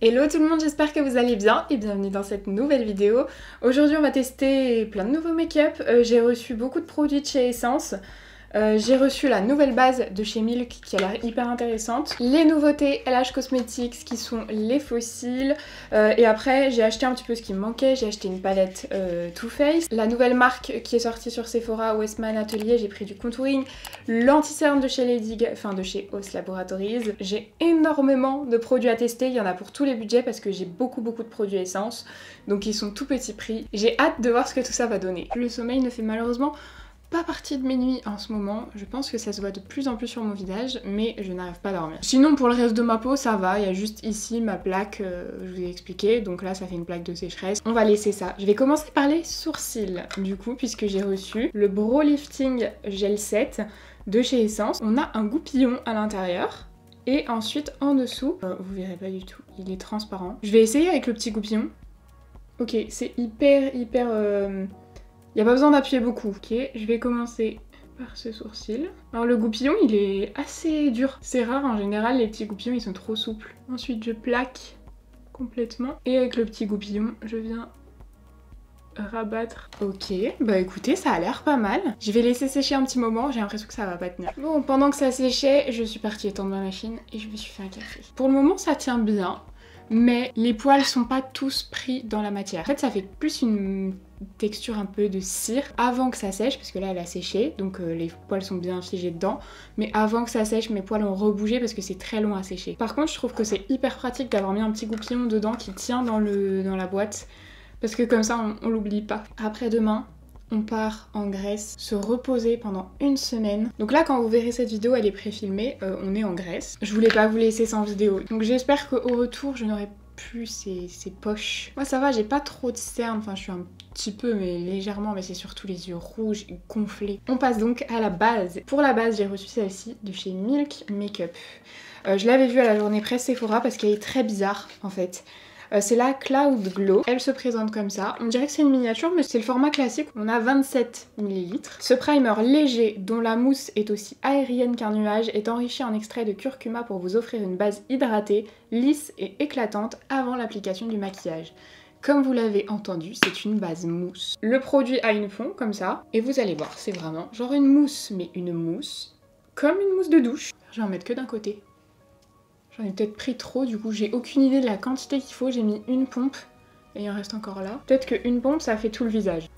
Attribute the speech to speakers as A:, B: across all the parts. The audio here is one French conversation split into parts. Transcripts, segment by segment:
A: Hello tout le monde, j'espère que vous allez bien et bienvenue dans cette nouvelle vidéo. Aujourd'hui on va tester plein de nouveaux make-up. J'ai reçu beaucoup de produits de chez Essence. J'ai reçu la nouvelle base de chez Milk qui a l'air hyper intéressante. Les nouveautés LH Cosmetics qui sont les fossiles. Et après j'ai acheté un petit peu ce qui me manquait. J'ai acheté une palette Too Faced. La nouvelle marque qui est sortie sur Sephora, Westman Atelier, j'ai pris du contouring. L'anti-cerne de chez Lady Gaga, enfin de chez Os Laboratories. J'ai énormément de produits à tester. Il y en a pour tous les budgets parce que j'ai beaucoup de produits Essence. Donc ils sont tout petits prix. J'ai hâte de voir ce que tout ça va donner. Le sommeil ne fait malheureusement pas partie de mes nuits en ce moment, je pense que ça se voit de plus en plus sur mon visage, mais je n'arrive pas à dormir. Sinon pour le reste de ma peau ça va, il y a juste ici ma plaque, je vous ai expliqué, donc là ça fait une plaque de sécheresse. On va laisser ça. Je vais commencer par les sourcils du coup, puisque j'ai reçu le Brow Lifting Gel Set de chez Essence. On a un goupillon à l'intérieur. Et ensuite en dessous, vous verrez pas du tout, il est transparent. Je vais essayer avec le petit goupillon. Ok, c'est hyper... Il n'y a pas besoin d'appuyer beaucoup. Ok, je vais commencer par ce sourcil. Alors le goupillon, il est assez dur. C'est rare, en général, les petits goupillons, ils sont trop souples. Ensuite, je plaque complètement. Et avec le petit goupillon, je viens rabattre. Ok, bah écoutez, ça a l'air pas mal. Je vais laisser sécher un petit moment, j'ai l'impression que ça va pas tenir. Bon, pendant que ça séchait, je suis partie étendre ma machine et je me suis fait un café. Pour le moment, ça tient bien. Mais les poils sont pas tous pris dans la matière. En fait, ça fait plus une texture un peu de cire avant que ça sèche, parce que là elle a séché, donc les poils sont bien figés dedans. Mais avant que ça sèche, mes poils ont rebougé parce que c'est très long à sécher. Par contre, je trouve que c'est hyper pratique d'avoir mis un petit goupillon dedans qui tient dans la boîte, parce que comme ça on l'oublie pas. Après demain, on part en Grèce se reposer pendant une semaine. Donc là quand vous verrez cette vidéo, elle est pré-filmée, on est en Grèce. Je voulais pas vous laisser sans vidéo. Donc j'espère qu'au retour je n'aurai plus ces poches. Moi ça va, j'ai pas trop de cernes, enfin je suis un petit peu mais légèrement, mais c'est surtout les yeux rouges et gonflés. On passe donc à la base. Pour la base j'ai reçu celle-ci de chez Milk Makeup. Je l'avais vue à la journée presse Sephora parce qu'elle est très bizarre en fait. C'est la Cloud Glow. Elle se présente comme ça. On dirait que c'est une miniature, mais c'est le format classique. On a 27 ml. Ce primer léger, dont la mousse est aussi aérienne qu'un nuage, est enrichi en extrait de curcuma pour vous offrir une base hydratée, lisse et éclatante avant l'application du maquillage. Comme vous l'avez entendu, c'est une base mousse. Le produit a une fond, comme ça, et vous allez voir, c'est vraiment genre une mousse, mais une mousse comme une mousse de douche. Je vais en mettre que d'un côté. J'en ai peut-être pris trop, du coup j'ai aucune idée de la quantité qu'il faut, j'ai mis une pompe et il en reste encore là. Peut-être qu'une pompe ça fait tout le visage.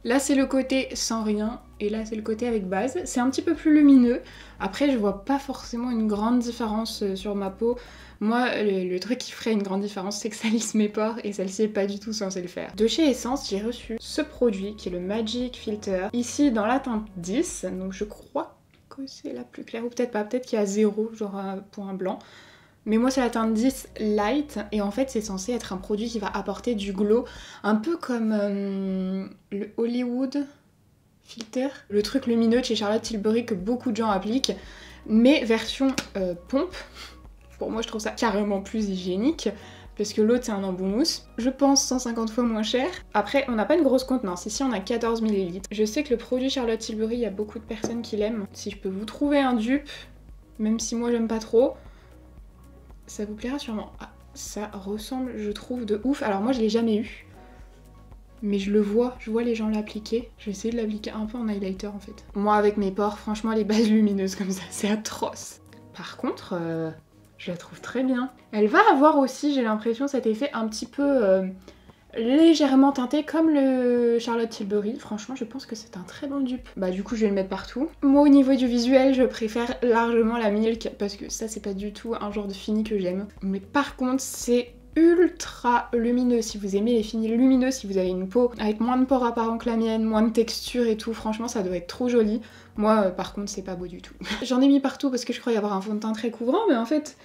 A: Là c'est le côté sans rien et là c'est le côté avec base. C'est un petit peu plus lumineux. Après je vois pas forcément une grande différence sur ma peau. Moi le truc qui ferait une grande différence c'est que ça lisse mes pores et celle-ci est pas du tout censée le faire. De chez Essence j'ai reçu ce produit qui est le Magic Filter. Ici dans la teinte 10, donc je crois que c'est la plus claire, ou peut-être pas, peut-être qu'il y a 0 genre pour un blanc. Mais moi c'est la teinte 10 Light et en fait c'est censé être un produit qui va apporter du glow, un peu comme le Hollywood Filter, le truc lumineux de chez Charlotte Tilbury que beaucoup de gens appliquent, mais version pompe. Pour moi je trouve ça carrément plus hygiénique, parce que l'autre c'est un embout mousse. Je pense 150 fois moins cher. Après on n'a pas une grosse contenance, ici on a 14 ml. Je sais que le produit Charlotte Tilbury, il y a beaucoup de personnes qui l'aiment. Si je peux vous trouver un dupe, même si moi j'aime pas trop, ça vous plaira sûrement. Ah, ça ressemble je trouve de ouf. Alors moi je l'ai jamais eu, mais je vois les gens l'appliquer. Je vais essayer de l'appliquer un peu en highlighter en fait. Moi avec mes pores, franchement les bases lumineuses comme ça c'est atroce. Par contre... je la trouve très bien. Elle va avoir aussi, j'ai l'impression, cet effet un petit peu légèrement teinté comme le Charlotte Tilbury. Franchement, je pense que c'est un très bon dupe. Bah du coup, je vais le mettre partout. Moi, au niveau du visuel, je préfère largement la Milk parce que ça, c'est pas du tout un genre de fini que j'aime. Mais par contre, c'est ultra lumineux. Si vous aimez les finis lumineux, si vous avez une peau avec moins de pores apparents que la mienne, moins de texture et tout, franchement, ça doit être trop joli. Moi, par contre, c'est pas beau du tout. J'en ai mis partout parce que je croyais avoir un fond de teint très couvrant, mais en fait...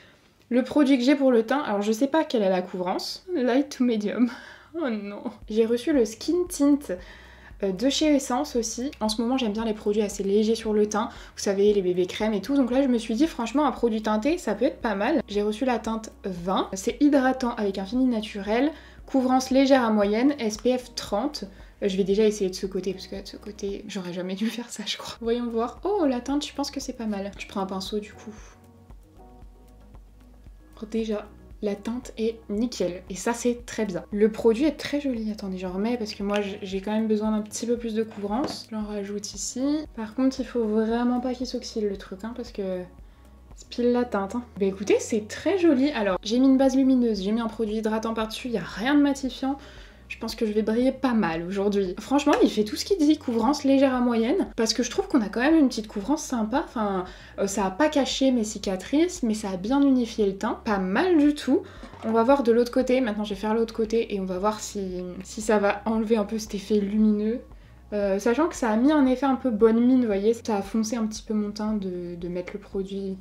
A: Le produit que j'ai pour le teint, alors je sais pas quelle est la couvrance, light to medium. Oh non. J'ai reçu le Skin Tint de chez Essence aussi. En ce moment j'aime bien les produits assez légers sur le teint, vous savez les bébés crèmes et tout, donc là je me suis dit franchement un produit teinté ça peut être pas mal. J'ai reçu la teinte 20, c'est hydratant avec un fini naturel, couvrance légère à moyenne, SPF 30. Je vais déjà essayer de ce côté, parce que de ce côté j'aurais jamais dû faire ça je crois. Voyons voir. Oh la teinte je pense que c'est pas mal. Je prends un pinceau du coup. Déjà, la teinte est nickel et ça c'est très bien. Le produit est très joli, attendez j'en remets parce que moi j'ai quand même besoin d'un petit peu plus de couvrance. J'en rajoute ici. Par contre il faut vraiment pas qu'il s'oxyde le truc parce que c'est pile la teinte. Bah écoutez c'est très joli. Alors j'ai mis une base lumineuse, j'ai mis un produit hydratant par dessus, il n'y a rien de matifiant. Je pense que je vais briller pas mal aujourd'hui. Franchement, il fait tout ce qu'il dit, couvrance légère à moyenne, parce que je trouve qu'on a quand même une petite couvrance sympa. Enfin, ça a pas caché mes cicatrices, mais ça a bien unifié le teint. Pas mal du tout. On va voir de l'autre côté. Maintenant, je vais faire l'autre côté et on va voir si ça va enlever un peu cet effet lumineux. Sachant que ça a mis un effet un peu bonne mine, vous voyez. Ça a foncé un petit peu mon teint de mettre le produit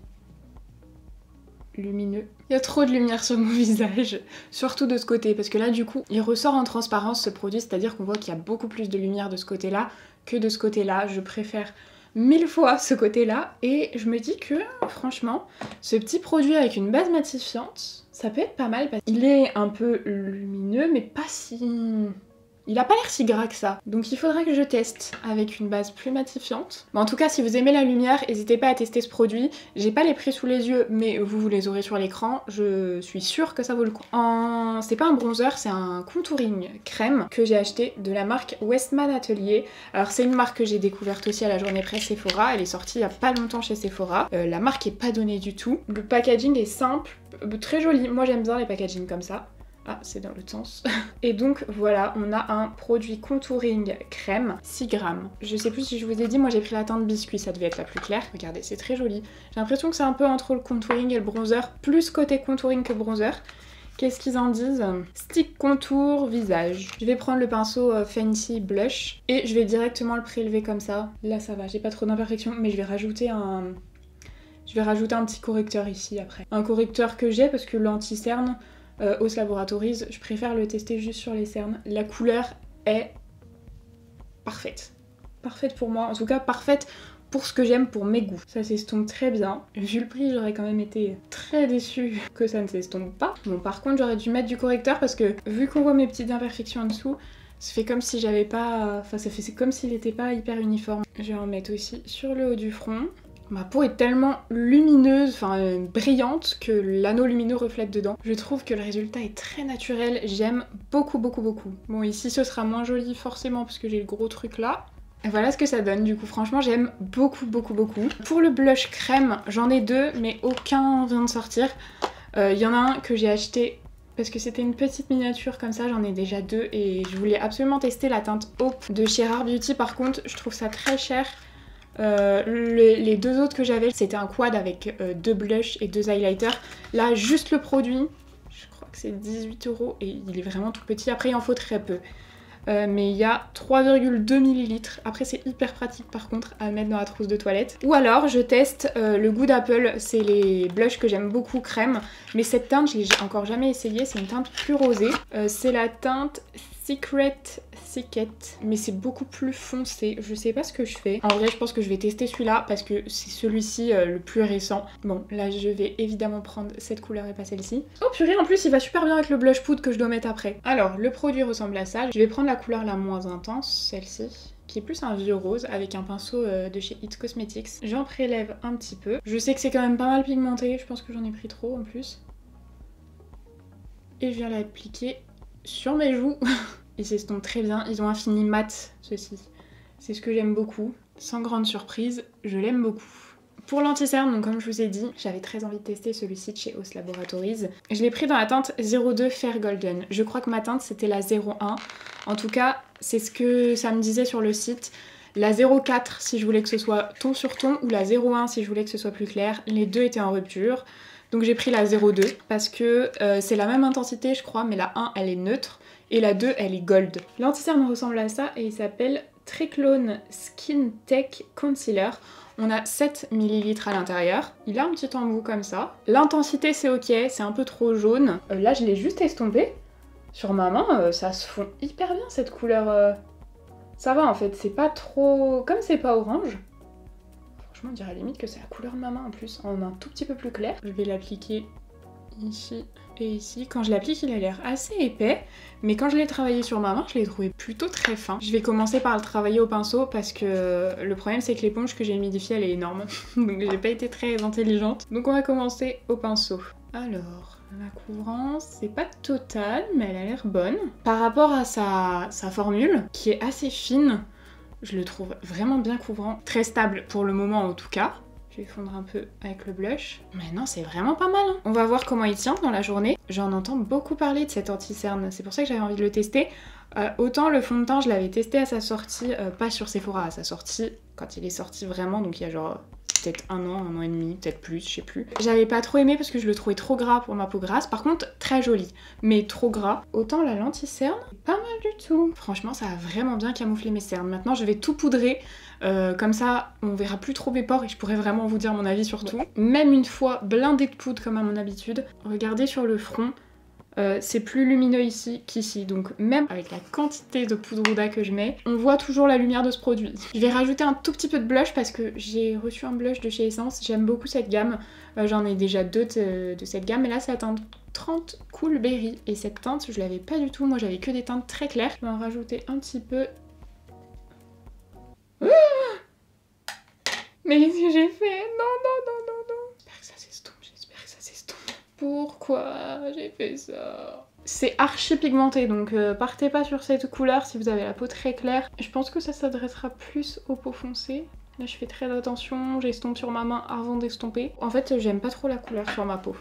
A: lumineux. Il y a trop de lumière sur mon visage, surtout de ce côté, parce que là du coup il ressort en transparence ce produit, c'est-à-dire qu'on voit qu'il y a beaucoup plus de lumière de ce côté-là que de ce côté-là. Je préfère 1000 fois ce côté-là et je me dis que franchement ce petit produit avec une base matifiante ça peut être pas mal parce qu'il est un peu lumineux mais pas si... Il a pas l'air si gras que ça, donc il faudra que je teste avec une base plus matifiante. Mais en tout cas, si vous aimez la lumière, n'hésitez pas à tester ce produit. J'ai pas les prix sous les yeux, mais vous les aurez sur l'écran. Je suis sûre que ça vaut le coup. C'est pas un bronzer, c'est un contouring crème que j'ai acheté de la marque Westman Atelier. Alors c'est une marque que j'ai découverte aussi à la journée presse Sephora. Elle est sortie il y a pas longtemps chez Sephora. La marque est pas donnée du tout. Le packaging est simple, très joli. Moi j'aime bien les packagings comme ça. Ah, c'est dans l'autre sens. Et donc voilà, on a un produit contouring crème, 6 grammes. Je sais plus si je vous ai dit, moi j'ai pris la teinte biscuit, ça devait être la plus claire. Regardez, c'est très joli. J'ai l'impression que c'est un peu entre le contouring et le bronzer, plus côté contouring que bronzer. Qu'est-ce qu'ils en disent? Stick contour visage. Je vais prendre le pinceau Fancy Blush et je vais directement le prélever comme ça. Là ça va, j'ai pas trop d'imperfections, mais je vais rajouter un petit correcteur ici après. Un correcteur que j'ai parce que l'anti-cerne, Os Laboratories, je préfère le tester juste sur les cernes. La couleur est parfaite. Parfaite pour moi, en tout cas parfaite pour ce que j'aime, pour mes goûts. Ça s'estompe très bien. Vu le prix, j'aurais quand même été très déçue que ça ne s'estompe pas. Bon, par contre, j'aurais dû mettre du correcteur parce que vu qu'on voit mes petites imperfections en dessous, ça fait comme si j'avais pas... Enfin, c'est comme s'il n'était pas hyper uniforme. Je vais en mettre aussi sur le haut du front. Ma peau est tellement lumineuse, enfin brillante, que l'anneau lumineux reflète dedans. Je trouve que le résultat est très naturel, j'aime beaucoup beaucoup beaucoup. Bon ici ce sera moins joli forcément parce que j'ai le gros truc là. Et voilà ce que ça donne du coup, franchement j'aime beaucoup beaucoup beaucoup. Pour le blush crème, j'en ai deux mais aucun vient de sortir. Il y en a un que j'ai acheté parce que c'était une petite miniature comme ça, j'en ai déjà deux et je voulais absolument tester la teinte Hope de chez Rare Beauty. Par contre je trouve ça très cher. Les deux autres que j'avais, c'était un quad avec deux blushs et deux highlighters. Là, juste le produit, je crois que c'est 18 € et il est vraiment tout petit. Après, il en faut très peu. Mais il y a 3,2 ml. Après, c'est hyper pratique par contre à mettre dans la trousse de toilette. Ou alors, je teste le Good Apple. C'est les blushs que j'aime beaucoup, crème. Mais cette teinte, je l'ai encore jamais essayé. C'est une teinte plus rosée. C'est la teinte Secret Thicket, mais c'est beaucoup plus foncé. Je sais pas ce que je fais. En vrai, je pense que je vais tester celui-là parce que c'est celui-ci le plus récent. Bon, là, je vais évidemment prendre cette couleur et pas celle-ci. Oh purée, en plus, il va super bien avec le blush poudre que je dois mettre après. Alors, le produit ressemble à ça. Je vais prendre la couleur la moins intense, celle-ci, qui est plus un vieux rose avec un pinceau de chez It Cosmetics. J'en prélève un petit peu. Je sais que c'est quand même pas mal pigmenté. Je pense que j'en ai pris trop en plus. Et je viens l'appliquer sur mes joues. Ils s'estompent très bien, ils ont un fini mat, ceci. C'est ce que j'aime beaucoup. Sans grande surprise, je l'aime beaucoup. Pour l'anti-cerne, donc comme je vous ai dit, j'avais très envie de tester celui-ci de chez Os Laboratories. Je l'ai pris dans la teinte 02 Fair Golden. Je crois que ma teinte c'était la 01. En tout cas, c'est ce que ça me disait sur le site. La 04 si je voulais que ce soit ton sur ton, ou la 01 si je voulais que ce soit plus clair. Les deux étaient en rupture. Donc j'ai pris la 02 parce que c'est la même intensité je crois, mais la 1 elle est neutre. Et la 2, elle est gold. L'anti-cerne ressemble à ça et il s'appelle Triclone Skin Tech Concealer. On a 7 ml à l'intérieur. Il a un petit embout comme ça. L'intensité, c'est ok, c'est un peu trop jaune. Là, je l'ai juste estompé. Sur ma main, ça se fond hyper bien cette couleur. Ça va en fait, c'est pas trop... Comme c'est pas orange. Franchement, on dirait limite que c'est la couleur de ma main en plus, en un tout petit peu plus clair. Je vais l'appliquer ici et ici. Quand je l'applique, il a l'air assez épais, mais quand je l'ai travaillé sur ma main, je l'ai trouvé plutôt très fin. Je vais commencer par le travailler au pinceau parce que le problème c'est que l'éponge que j'ai humidifiée elle est énorme, donc j'ai pas été très intelligente. Donc on va commencer au pinceau. Alors La couvrance, c'est pas total, mais elle a l'air bonne. Par rapport à sa formule, qui est assez fine, je le trouve vraiment bien couvrant. Très stable pour le moment en tout cas. Je vais fondre un peu avec le blush. Mais non, c'est vraiment pas mal. Hein. On va voir comment il tient dans la journée. J'en entends beaucoup parler de cet anti-cerne. C'est pour ça que j'avais envie de le tester. Autant le fond de teint, je l'avais testé à sa sortie, pas sur Sephora, à sa sortie, quand il est sorti vraiment, donc il y a genre peut-être un an et demi, peut-être plus, je sais plus. J'avais pas trop aimé parce que je le trouvais trop gras pour ma peau grasse. Par contre, très joli, mais trop gras. Autant la lentille-cerne, pas mal du tout. Franchement, ça a vraiment bien camouflé mes cernes. Maintenant, je vais tout poudrer. Comme ça, on verra plus trop mes pores et je pourrai vraiment vous dire mon avis sur tout. Même une fois blindée de poudre comme à mon habitude, regardez sur le front. C'est plus lumineux ici qu'ici, donc même avec la quantité de poudre Huda que je mets, on voit toujours la lumière de ce produit. Je vais rajouter un tout petit peu de blush parce que j'ai reçu un blush de chez Essence, j'aime beaucoup cette gamme, j'en ai déjà deux de cette gamme, mais là c'est la teinte 30 Cool Berry, et cette teinte je l'avais pas du tout, moi j'avais que des teintes très claires. Je vais en rajouter un petit peu. Mais qu'est-ce que j'ai fait? Non, non, non, non, non. J'espère que ça s'estompe, j'espère que ça s'estompe. Pourquoi j'ai fait ça? C'est archi pigmenté, donc partez pas sur cette couleur si vous avez la peau très claire. Je pense que ça s'adressera plus aux peaux foncées. Là je fais très attention, j'estompe sur ma main avant d'estomper. En fait j'aime pas trop la couleur sur ma peau.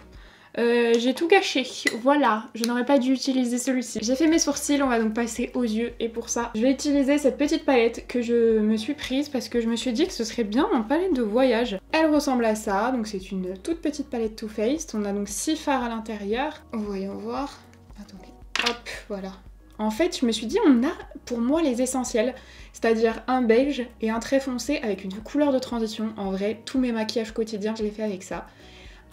A: J'ai tout gâché, voilà, je n'aurais pas dû utiliser celui-ci. J'ai fait mes sourcils, on va donc passer aux yeux, et pour ça, je vais utiliser cette petite palette que je me suis prise parce que je me suis dit que ce serait bien en palette de voyage. Elle ressemble à ça, donc c'est une toute petite palette Too Faced, on a donc 6 fards à l'intérieur. Voyons voir, attendez, hop, voilà. En fait, je me suis dit, on a pour moi les essentiels, c'est-à-dire un beige et un très foncé avec une couleur de transition. En vrai, tous mes maquillages quotidiens, je les fais avec ça.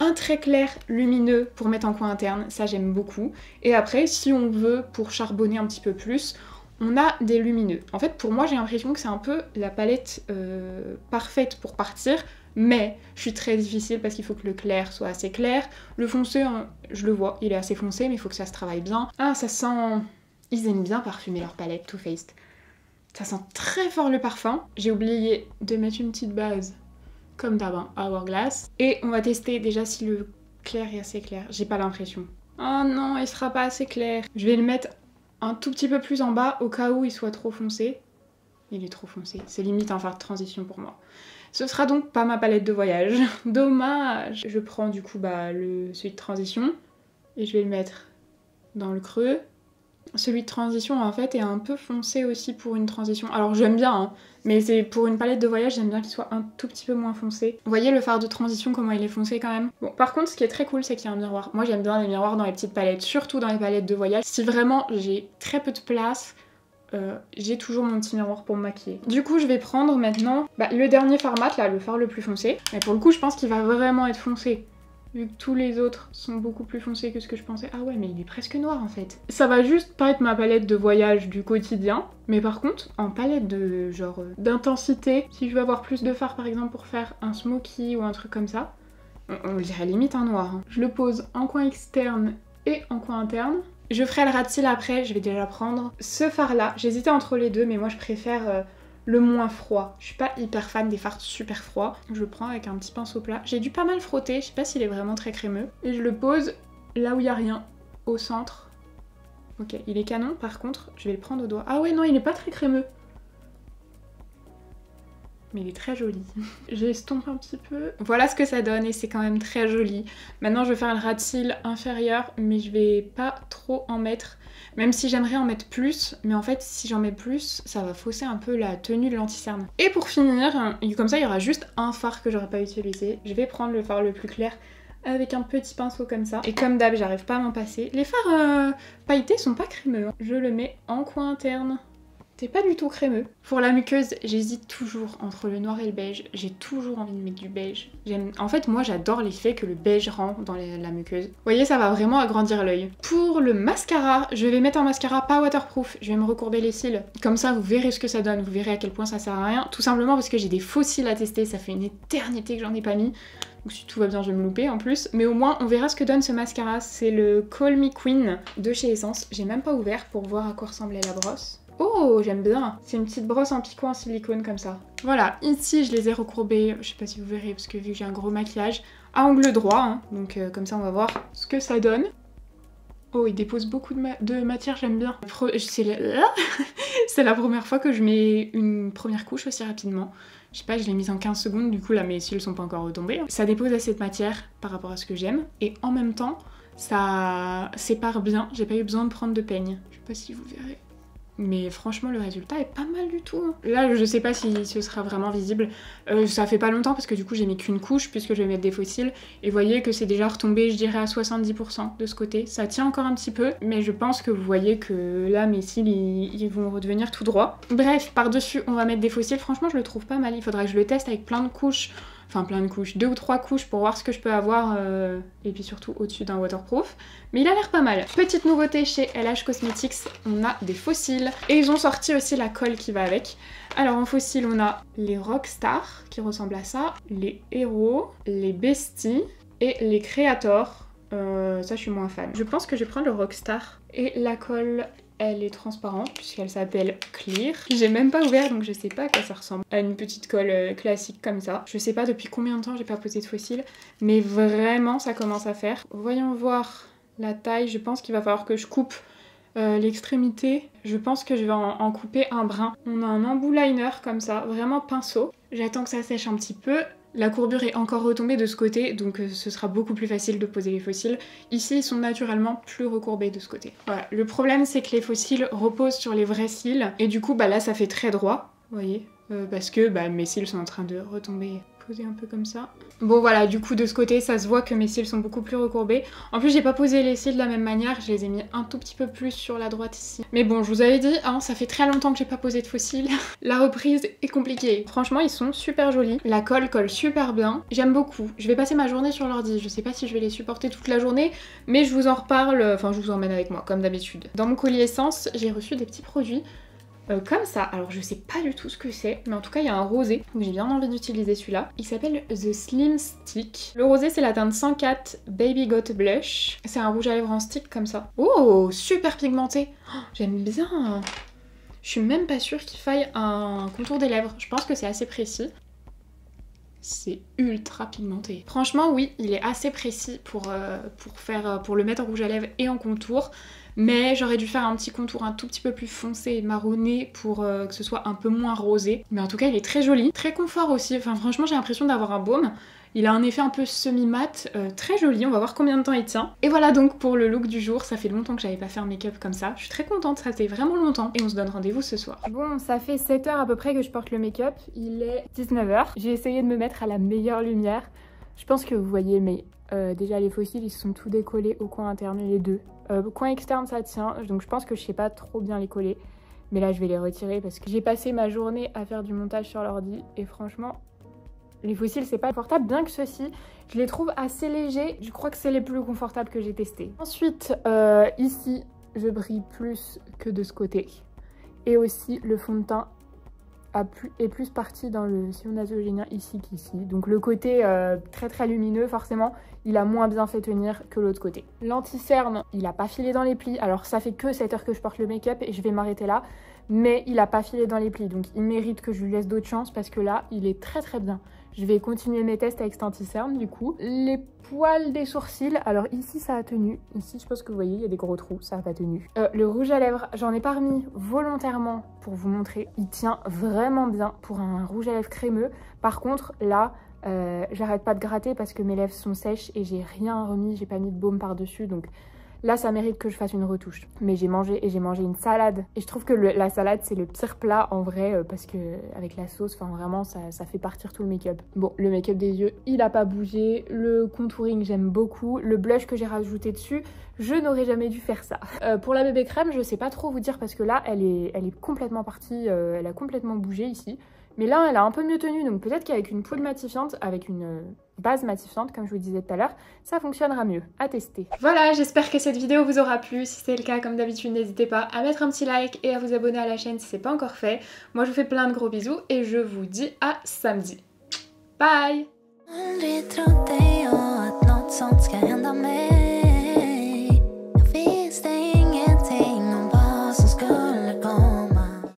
A: Un très clair lumineux pour mettre en coin interne, ça j'aime beaucoup. Et après, si on veut, pour charbonner un petit peu plus, on a des lumineux. En fait, pour moi, j'ai l'impression que c'est un peu la palette parfaite pour partir, mais je suis très difficile parce qu'il faut que le clair soit assez clair. Le foncé, hein, je le vois, il est assez foncé, mais il faut que ça se travaille bien. Ah, ça sent... Ils aiment bien parfumer leur palette Too Faced. Ça sent très fort le parfum. J'ai oublié de mettre une petite base comme d'hab, hein, Hourglass. Et on va tester déjà si le clair est assez clair. J'ai pas l'impression. Oh non, il sera pas assez clair. Je vais le mettre un tout petit peu plus en bas au cas où il soit trop foncé. Il est trop foncé. C'est limite un fard de transition pour moi. Ce sera donc pas ma palette de voyage. Dommage. Je prends du coup celui de transition et je vais le mettre dans le creux. Celui de transition en fait est un peu foncé aussi pour une transition. Alors j'aime bien, hein, mais c'est pour une palette de voyage, j'aime bien qu'il soit un tout petit peu moins foncé. Vous voyez le fard de transition, comment il est foncé quand même. Bon, par contre ce qui est très cool c'est qu'il y a un miroir. Moi j'aime bien les miroirs dans les petites palettes, surtout dans les palettes de voyage. Si vraiment j'ai très peu de place, j'ai toujours mon petit miroir pour me maquiller. Du coup je vais prendre maintenant le dernier fard mat là, le fard le plus foncé. Mais pour le coup je pense qu'il va vraiment être foncé. Vu que tous les autres sont beaucoup plus foncés que ce que je pensais. Ah ouais, mais il est presque noir en fait. Ça va juste pas être ma palette de voyage du quotidien. Mais par contre, en palette de genre d'intensité, si je veux avoir plus de fard par exemple pour faire un smoky ou un truc comme ça, on dirait limite un noir. Hein. Je le pose en coin externe et en coin interne. Je ferai le ras de cils après, je vais déjà prendre ce fard là. J'hésitais entre les deux, mais moi je préfère... le moins froid. Je suis pas hyper fan des fards super froids. Je le prends avec un petit pinceau plat. J'ai dû pas mal frotter, je sais pas s'il est vraiment très crémeux. Et je le pose là où il y a rien, au centre. Ok, il est canon par contre, je vais le prendre au doigt. Ah ouais non, il est pas très crémeux. Mais il est très joli. J'estompe un petit peu. Voilà ce que ça donne et c'est quand même très joli. Maintenant je vais faire le ras de cils inférieur, mais je vais pas trop en mettre. Même si j'aimerais en mettre plus, mais en fait si j'en mets plus, ça va fausser un peu la tenue de l'anti-cerne. Et pour finir, comme ça il y aura juste un fard que j'aurais pas utilisé. Je vais prendre le fard le plus clair avec un petit pinceau comme ça. Et comme d'hab, j'arrive pas à m'en passer. Les fards pailletés sont pas crémeux. Hein. Je le mets en coin interne. C'est pas du tout crémeux. Pour la muqueuse, j'hésite toujours entre le noir et le beige. J'ai toujours envie de mettre du beige. En fait, moi, j'adore l'effet que le beige rend dans la muqueuse. Vous voyez, ça va vraiment agrandir l'œil. Pour le mascara, je vais mettre un mascara pas waterproof. Je vais me recourber les cils. Comme ça, vous verrez ce que ça donne. Vous verrez à quel point ça sert à rien. Tout simplement parce que j'ai des faux cils à tester. Ça fait une éternité que j'en ai pas mis. Donc si tout va bien, je vais me louper en plus. Mais au moins, on verra ce que donne ce mascara. C'est le Call Me Queen de chez Essence. J'ai même pas ouvert pour voir à quoi ressemblait la brosse. Oh, j'aime bien. C'est une petite brosse en picot en silicone comme ça. Voilà, ici je les ai recourbés, je sais pas si vous verrez parce que vu que j'ai un gros maquillage, à angle droit, hein. Donc comme ça on va voir ce que ça donne. Oh, il dépose beaucoup de matière, j'aime bien. C'est la première fois que je mets une première couche aussi rapidement. Je sais pas, je l'ai mise en 15 secondes, du coup là mes cils sont pas encore retombés. Ça dépose assez de matière par rapport à ce que j'aime. Et en même temps, ça sépare bien. J'ai pas eu besoin de prendre de peigne. Je sais pas si vous verrez. Mais franchement le résultat est pas mal du tout, hein. Là je sais pas si ce sera vraiment visible, ça fait pas longtemps parce que du coup j'ai mis qu'une couche puisque je vais mettre des fossiles. Et vous voyez que c'est déjà retombé, je dirais à 70% de ce côté. Ça tient encore un petit peu, mais je pense que vous voyez que là mes cils ils vont redevenir tout droit. Bref, par dessus on va mettre des fossiles. Franchement je le trouve pas mal, il faudra que je le teste avec plein de couches. Enfin plein de couches, 2 ou 3 couches pour voir ce que je peux avoir et puis surtout au-dessus d'un waterproof. Mais il a l'air pas mal. Petite nouveauté chez LH Cosmetics, on a des fossiles. Et ils ont sorti aussi la colle qui va avec. Alors en fossiles on a les Rockstar qui ressemblent à ça, les Hero, les Bestie et les Creator. Ça je suis moins fan. Je pense que je vais prendre le Rockstar. Et la colle, elle est transparente puisqu'elle s'appelle Clear. J'ai même pas ouvert donc je sais pas à quoi ça ressemble. À une petite colle classique comme ça. Je sais pas depuis combien de temps j'ai pas posé de fossiles, mais vraiment ça commence à faire. Voyons voir la taille. Je pense qu'il va falloir que je coupe l'extrémité. Je pense que je vais en couper un brin. On a un embout liner comme ça, vraiment pinceau. J'attends que ça sèche un petit peu. La courbure est encore retombée de ce côté, donc ce sera beaucoup plus facile de poser les fossiles. Ici, ils sont naturellement plus recourbés de ce côté. Voilà. Le problème, c'est que les fossiles reposent sur les vrais cils, et du coup, bah là, ça fait très droit, vous voyez, parce que mes cils sont en train de retomber. Poser un peu comme ça. Bon voilà, du coup de ce côté ça se voit que mes cils sont beaucoup plus recourbés. En plus j'ai pas posé les cils de la même manière, je les ai mis un tout petit peu plus sur la droite ici. Mais bon, je vous avais dit, hein, ça fait très longtemps que j'ai pas posé de faux cils. La reprise est compliquée. Franchement ils sont super jolis. La colle colle super bien. J'aime beaucoup. Je vais passer ma journée sur l'ordi. Je sais pas si je vais les supporter toute la journée, mais je vous en reparle, enfin je vous emmène avec moi comme d'habitude. Dans mon colis essence, j'ai reçu des petits produits. Comme ça, alors je sais pas du tout ce que c'est, mais en tout cas il y a un rosé, donc j'ai bien envie d'utiliser celui-là. Il s'appelle The Slim Stick. Le rosé c'est la teinte 104 Baby Got Blush. C'est un rouge à lèvres en stick comme ça. Oh, super pigmenté. Oh, j'aime bien. Je suis même pas sûre qu'il faille un contour des lèvres. Je pense que c'est assez précis. C'est ultra pigmenté. Franchement oui, il est assez précis pour le mettre en rouge à lèvres et en contour. Mais j'aurais dû faire un petit contour un tout petit peu plus foncé et marronné pour que ce soit un peu moins rosé. Mais en tout cas il est très joli, très confort aussi. Enfin franchement j'ai l'impression d'avoir un baume. Il a un effet un peu semi-mat, très joli, on va voir combien de temps il tient. Et voilà donc pour le look du jour, ça fait longtemps que j'avais pas fait un make-up comme ça. Je suis très contente, ça fait vraiment longtemps. Et on se donne rendez-vous ce soir. Bon, ça fait 7 heures à peu près que je porte le make-up, il est 19h. J'ai essayé de me mettre à la meilleure lumière. Je pense que vous voyez, mais déjà les fossiles ils sont tout décollés au coin interne, les deux. Coin externe ça tient, donc je pense que je sais pas trop bien les coller. Mais là je vais les retirer parce que j'ai passé ma journée à faire du montage sur l'ordi et franchement... Les fossiles c'est pas confortable, bien que ceux-ci, je les trouve assez légers. Je crois que c'est les plus confortables que j'ai testés. Ensuite, ici, je brille plus que de ce côté. Et aussi, le fond de teint est plus parti dans le sillon nasogénien ici qu'ici. Donc le côté très très lumineux, forcément, il a moins bien fait tenir que l'autre côté. L'anti-cerne, il a pas filé dans les plis. Alors ça fait que 7 heures que je porte le make-up et je vais m'arrêter là. Mais il a pas filé dans les plis, donc il mérite que je lui laisse d'autres chances parce que là, il est très très bien. Je vais continuer mes tests avec cet anti-cerne du coup. Les poils des sourcils, alors ici ça a tenu. Ici je pense que vous voyez, il y a des gros trous, ça n'a pas tenu. Le rouge à lèvres, j'en ai pas remis volontairement pour vous montrer. Il tient vraiment bien pour un rouge à lèvres crémeux. Par contre là, j'arrête pas de gratter parce que mes lèvres sont sèches et j'ai rien remis, j'ai pas mis de baume par-dessus. Donc là, ça mérite que je fasse une retouche. Mais j'ai mangé une salade. Et je trouve que la salade, c'est le pire plat en vrai parce que avec la sauce, enfin vraiment, ça fait partir tout le make-up. Bon, le make-up des yeux, il a pas bougé. Le contouring, j'aime beaucoup. Le blush que j'ai rajouté dessus, je n'aurais jamais dû faire ça. Pour la bébé crème, je sais pas trop vous dire parce que là, elle est complètement partie. Elle a complètement bougé ici. Mais là, elle a un peu mieux tenu. Donc peut-être qu'avec une poudre matifiante, avec une... base matifiante comme je vous disais tout à l'heure, ça fonctionnera mieux, à tester. Voilà, j'espère que cette vidéo vous aura plu. Si c'est le cas, comme d'habitude, n'hésitez pas à mettre un petit like et à vous abonner à la chaîne si c'est pas encore fait. Moi je vous fais plein de gros bisous et je vous dis à samedi. Bye!